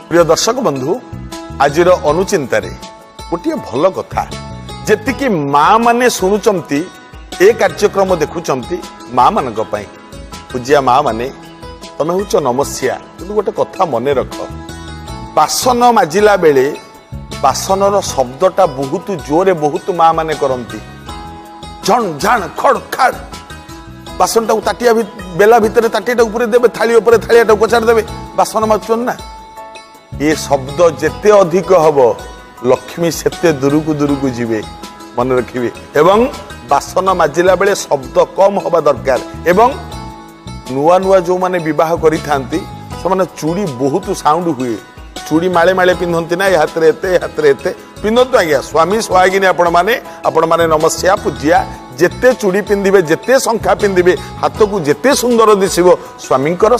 प्रिय दर्शक बंधु आजिर अनुचिंतार गोटे भल कथा जेतिकी माँ माने शुणुचंती ए कार्यक्रम देखुचंती माँ मान पूजिया माँ माने तमे हूच नमस्या कि गोटे कथा मन रख बासन माजिला बेले बासनर शब्दटा बहुत जोरे बहुत माँ माने करती झण झाण खड़ खाड़ बासन टाक ताटिया बेला भितर ताटिया ऊपर देवे थाली उपर थालिया कचाड़ देवे बासन माजुन ना ये शब्द जेते अधिक हब लक्ष्मी सेते दूरकू जीवे मन रखिए एवं बासन माजिला बेले शब्द कम हवा दरकार एवं नुआ नुआ जो माने विवाह करी थांती से चूड़ी बहुत साउंड हुए चूड़ी माले माले पिंधती ना हाथ एते पिंधतु आज्ञा स्वामी सुहागिनी आपण माने नमस्या पूजिया जेते चूड़ी पिंधिबे जेते शंखा पिंधिबे हाथ को जेते सुंदर दिसिबो स्वामींकर